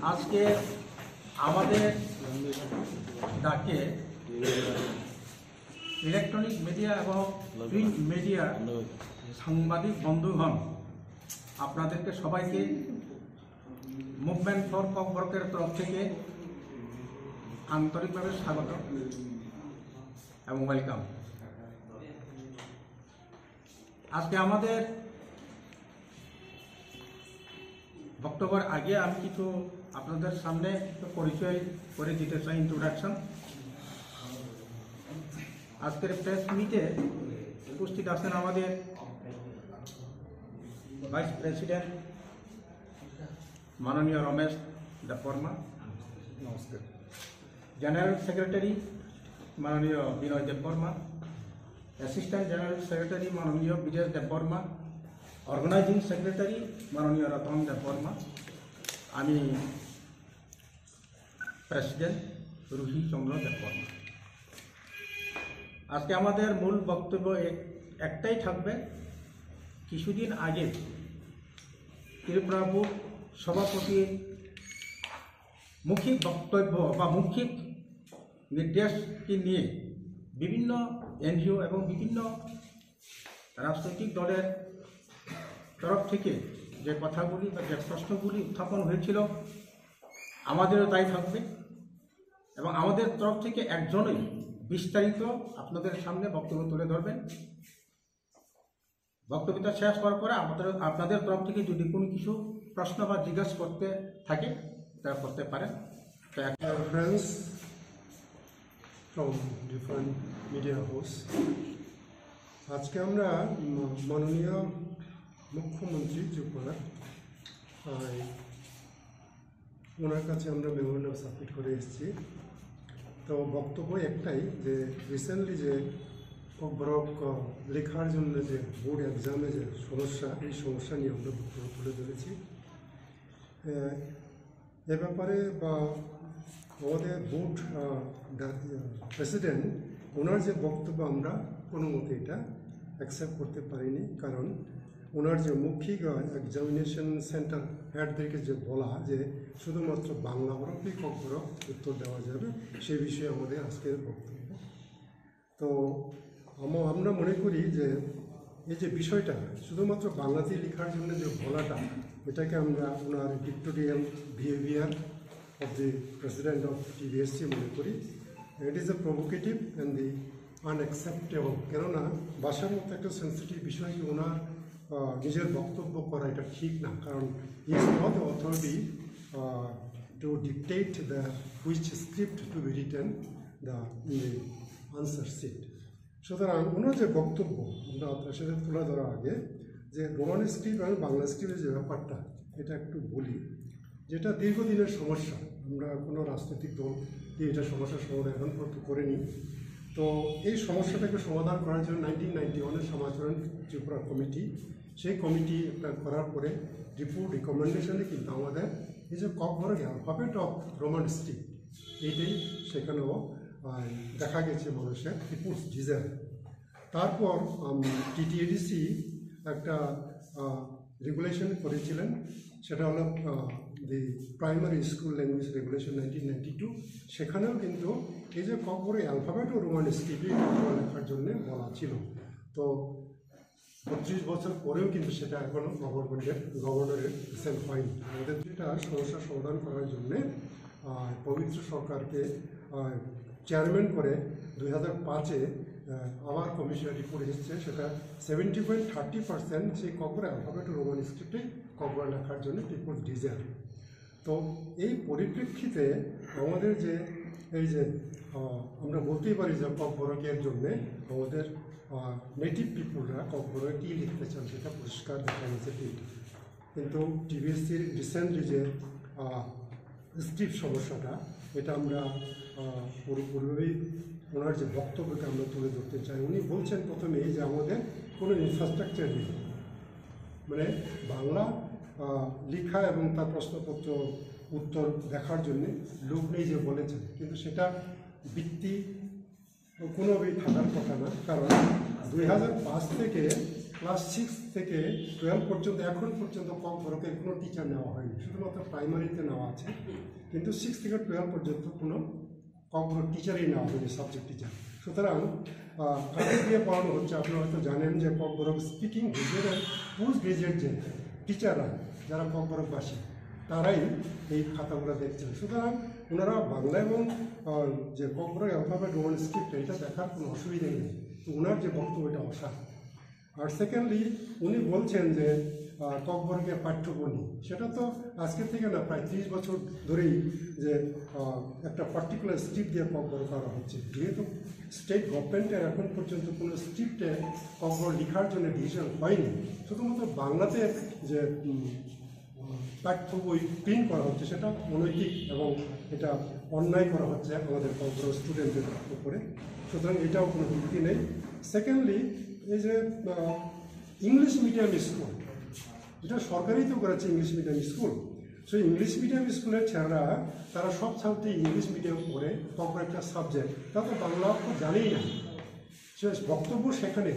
আজকে আমাদের ডাকে ইলেকট্রনিক মিডিয়া এবং প্রিন্ট মিডিয়া সাংবাদিক বন্ধুগণ, আপনাদেরকে সবাইকে মুভমেন্ট ফর ককবরকের তরফ থেকে আন্তরিকভাবে স্বাগত এবং ওয়েলকাম। আজকে আমাদের বক্তব্যের আগে আমি কিছু আপনাদের সামনে পরিচয় করে দিতে চাই, ইন্ট্রোডাকশন। আজকের প্রেস মিটে উপস্থিত আছেন আমাদের ভাইস প্রেসিডেন্ট মাননীয় রমেশ দেববর্মা, নমস্কার। জেনারেল সেক্রেটারি মাননীয় বিনয় দেববর্মা, অ্যাসিস্ট্যান্ট জেনারেল সেক্রেটারি মাননীয় বিজয় দেববর্মা, অর্গানাইজিং সেক্রেটারি মাননীয় রতন দেববর্মা, আমি প্রেসিডেন্ট রুহি চন্দ্র দেববর্মা। আজকে আমাদের মূল বক্তব্য একটাই থাকবে। কিছুদিন আগে ত্রিপুরাপুর সভাপতির মৌখিক বক্তব্য বা মৌখিক নির্দেশকে নিয়ে বিভিন্ন এনজিও এবং বিভিন্ন রাজনৈতিক দলের তরফ থেকে যে কথাগুলি বা যে প্রশ্নগুলি উত্থাপন হয়েছিল, আমাদেরও তাই থাকবে এবং আমাদের তরফ থেকে একজনই বিস্তারিত আপনাদের সামনে বক্তব্য তুলে ধরবেন। বক্তব্যটা শেষ হওয়ার পরে আপনাদের তরফ থেকে যদি কোনো কিছু প্রশ্ন বা জিজ্ঞাসা করতে থাকে তা করতে পারেন। Friends from different media hosts, আজকে আমরা মাননীয় মুখ্যমন্ত্রী ত্রিপুরা ওনার কাছে আমরা মেমোরেন্ডাম সাবমিট করে এসেছি। তো বক্তব্য একটাই যে রিসেন্টলি যে ককবরক লেখার জন্য যে বোর্ড এক্সামে যে সমস্যা, এই সমস্যা নিয়ে আমরা বক্তব্য তুলে ধরেছি। এ ব্যাপারে বা আমাদের বোর্ড প্রেসিডেন্ট ওনার যে বক্তব্য আমরা কোনো মতে এটা অ্যাকসেপ্ট করতে পারিনি, কারণ ওনার যে মৌখিক এক্সামিনেশন সেন্টার হেডদেরকে যে বলা যে শুধুমাত্র বাংলা হরফেই ককবরক উত্তর দেওয়া যাবে, সেই বিষয়ে আমাদের আজকের বক্তব্য। তো আমরা মনে করি যে এই যে বিষয়টা শুধুমাত্র বাংলাতেই লেখার জন্য যে বলাটা, এটাকে আমরা ওনার dictatorial behaviour of the president of TVSC মনে করি। It is a provocative and the unacceptable. কেননা ভাষার মতো একটা সেন্সিটিভ বিষয়কে ওনার নিজের বক্তব্য করা এটা ঠিক না, কারণ he is not the authority to dictate the which script to be written the answer sheet. সুতরাং ওনার যে বক্তব্য আমরা আপনার সাথে তুলে ধরার আগে যে রোমান স্ক্রিপ্ট এবং বাংলা স্ক্রিপ্টের যে ব্যাপারটা, এটা একটু বলি। যেটা দীর্ঘদিনের সমস্যা, আমরা কোনো রাজনৈতিক দল দিয়ে এটা সমস্যার সমাধান এখন পর্যন্ত করেনি। তো এই সমস্যাটাকে সমাধান করার জন্য 1991 সমাচরণ ত্রিপুরা কমিটি, সেই কমিটি একটা করার পরে রিপোর্ট রিকমেন্ডেশনে কিন্তু আমাদের এই যে Kokborok alphabet of Roman script, এইটাই সেখানেও দেখা গেছে মানুষের রিপোর্টস ডিজাইন। তারপর টিটিএডিসি একটা রেগুলেশন করেছিলেন, সেটা হলো the primary school language regulation 1992। সেখানেও কিন্তু এই যে ককবরক অ্যালফাবেট ও রোমান স্ক্রিপ্টে লেখার জন্য বলা ছিল। তো 32 বছর পরেও কিন্তু সেটা এখনও গভর্নরের রিসেন্ট হয়নি। আমাদের যেটা সমস্যার সমাধান করার জন্যে পবিত্র সরকারকে চেয়ারম্যান করে 2005-এ আবার কমিশনের রিপোর্ট এসেছে, সেটা 70.30% সেই ককবরক অ্যালফাবেট ও রোমান স্ক্রিপ্টে ককবরক লেখার জন্য রিপোর্ট ডিজাইন। তো এই পরিপ্রেক্ষিতে আমাদের যে এই যে আমরা বলতেই পারি যে ককবরকের জন্যে আমাদের নেটিভ পিপুলরা ককবরকে কী লিখতে চান সেটা পরিষ্কার দেখা গেছে। কিন্তু টিভিএসসির রিসেন্টলি যে স্ক্রিপ্ট সমস্যাটা, এটা আমরা পুরোপুরিভাবেই ওনার যে বক্তব্যকে আমরা তুলে ধরতে চাই। উনি বলছেন প্রথমেই যে আমাদের কোনো ইনফ্রাস্ট্রাকচার নেই, মানে বাংলা লেখা এবং তার প্রশ্নপত্র উত্তর দেখার জন্যে লোক নেই যে বলেছেন, কিন্তু সেটা ভিত্তি কোনোভাবেই থাকার কথা না। কারণ 2005 থেকে ক্লাস 6 থেকে 12 পর্যন্ত এখন পর্যন্ত কক বরকের কোনো টিচার নেওয়া হয়নি, শুধুমাত্র প্রাইমারিতে নেওয়া আছে, কিন্তু 6 থেকে 12 পর্যন্ত কোনো কক বরক টিচারই নেওয়া হয়নি, সাবজেক্ট টিচার। সুতরাং কাকে দিয়ে পড়ানো হচ্ছে আপনারা হয়তো জানেন যে কক বরক স্পিকিং গ্রাজুয়েট পোস্ট গ্রাজুয়েট যে টিচাররা যারা কক বরকবাসী তারাই এই খাতাগুলো দেখছেন। সুতরাং ওনারা বাংলা এবং যে কক বরক অ্যালফাবেট রোমান স্ক্রিপ্ট এটা দেখার কোনো অসুবিধাই নেই। তো ওনার যে বক্তব্য এটা অসাধারণ। আর সেকেন্ডলি উনি বলছেন যে কক বরকের পাঠ্য বই সেটা তো আজকে থেকে না, প্রায় 30 বছর ধরেই যে একটা পার্টিকুলার স্ক্রিপ্ট দিয়ে কক বরক করা হচ্ছে। যেহেতু স্টেট গভর্নমেন্টের এখন পর্যন্ত কোনো স্ক্রিপ্টে কক বরক লেখার জন্য ডিসিশন হয়নি, শুধুমাত্র বাংলাতে যে পাঠ্য বই প্রিন্ট করা হচ্ছে সেটা অনৈতিক এবং এটা অন্যায় করা হচ্ছে আমাদের কক বরক স্টুডেন্টদের উপরে। সুতরাং এটাও কোনো ভিত্তি নেই। সেকেন্ডলি এই যে ইংলিশ মিডিয়াম স্কুল, এটা সরকারই তো করেছে ইংলিশ মিডিয়াম স্কুল। সেই ইংলিশ মিডিয়াম স্কুলের ছেলেরা তারা সব ছাত্রী ইংলিশ মিডিয়াম পড়ে, তখন একটা সাবজেক্ট তারা তো বাংলা জানেই না, সে বক্তব্য সেখানে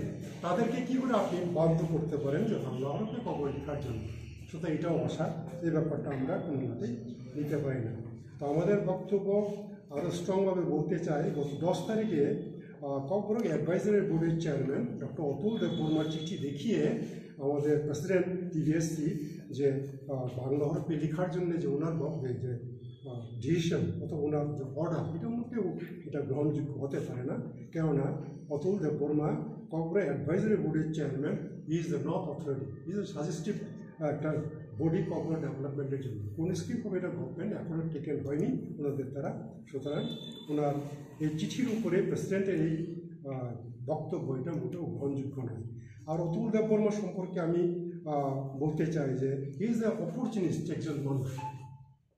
তাদেরকে কী করে আপনি বাধ্য করতে পারেন যে বাংলা হরফে কবর লেখার জন্য? সুতরাং এটাও আশা, এই ব্যাপারটা আমরা কোনোমতেই নিতে পারি না। তো আমাদের বক্তব্য আরও স্ট্রংভাবে বলতে চাই, গত 10 তারিখে কক বরক অ্যাডভাইজারি বোর্ডের চেয়ারম্যান ডক্টর অতুল দেববর্মার চিঠি দেখিয়ে আমাদের প্রেসিডেন্ট টিভিএসসি যে বাংলা হরফে লেখার জন্য যে ওনার যে ডিসিশন অথবা ওনার যে অর্ডার, এটা মোটেও এটা গ্রহণযোগ্য হতে পারে না। কেননা অতুল দেববর্মা কক বরক অ্যাডভাইজারি বোর্ডের chairman, is the not authority, is a suggestive একটা বডি কক বরক ডেভেলপমেন্টের জন্য। কোন স্কিম হবে এটা গভর্নমেন্ট এখনও টেকেন হয়নি ওনাদের দ্বারা। সুতরাং ওনার এই চিঠির উপরে প্রেসিডেন্টের এই বক্তব্য এটা মোটেও গ্রহণযোগ্য নয়। আর অতুল দেববর্মা সম্পর্কে আমি বলতে চাই যে ইজ দ্য অপরচুনিস্ট একজন মানুষ।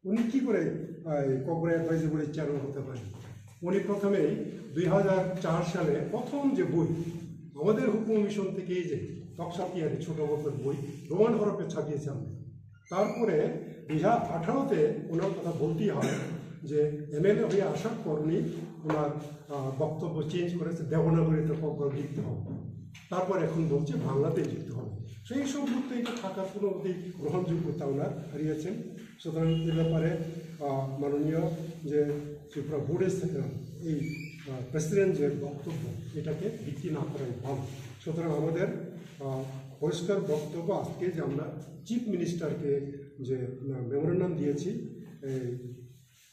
উনি কী করে কক বরক অ্যাডভাইজারি বোর্ডের চেয়ারম্যান হতে পারেন? উনি প্রথমেই 2004 সালে প্রথম যে বই আমাদের হুকুম মিশন থেকে এই যে তকসাতিয়ারি ছোটো গল্পের বই রোমান হরফে ছাপিয়েছে আমরা। তারপরে 2018-তে ওনার কথা বলতেই হয় যে এমএলএ হয়ে আসার পর উনি ওনার বক্তব্য চেঞ্জ করেছে, দেবনাগরীতে কক বরক লিখতে হবে, তারপর এখন বলছে বাংলাতেই লিখতে হবে। সেই সব মুহূর্তে এটা থাকার কোনো গ্রহণযোগ্যতা ওনার হারিয়েছেন। সুতরাং এ ব্যাপারে মাননীয় যে ত্রিপুরা বোর্ডের এই প্রেসিডেন্ট যে বক্তব্য এটাকে ভিত্তি না করাই ভালো। সুতরাং আমাদের পরিষ্কার বক্তব্য আজকে যে আমরা চিফ মিনিস্টারকে যে মেমোরেন্ডাম দিয়েছি,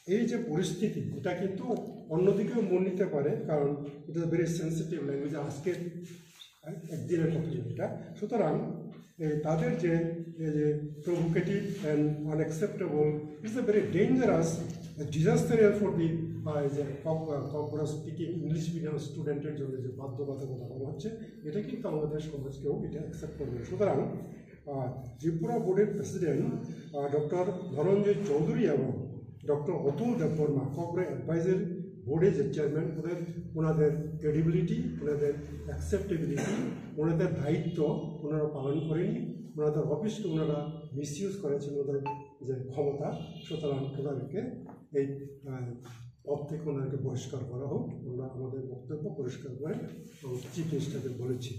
এই যে পরিস্থিতি এটা কিন্তু অন্যদিকেও মন নিতে পারে, কারণ it is very sensitive language, আজকে একদিনের কথা এটা। সুতরাং তাদের যে provocative and unacceptable, it's a very dangerous disasterial for the যে কক বরক স্পিকিং ইংলিশ মিডিয়াম স্টুডেন্টের জন্য যে বাধ্যবাধকতা করা হচ্ছে, এটা কিন্তু আমাদের সমাজকেও এটা অ্যাকসেপ্ট করবে। সুতরাং ত্রিপুরা বোর্ডের প্রেসিডেন্ট ডক্টর ধনঞ্জয় চৌধুরী এবং ডক্টর অতুল দেববর্মা কক বরক অ্যাডভাইজারি বোর্ডের যে চেয়ারম্যান, ওনাদের ক্রেডিবিলিটি, ওনাদের অ্যাকসেপ্টেবিলিটি, ওনাদের দায়িত্ব ওনারা পালন করেনি, ওনাদের অফিসকে ওনারা মিসইউজ করেছেন ওদের যে ক্ষমতা। সুতরাং ওনাদেরকে এই পদ থেকে ওনাদেরকে বহিষ্কার করা হোক। আমরা আমাদের বক্তব্য পরিষ্কার করে চিফ মিনিস্টারকে বলেছি।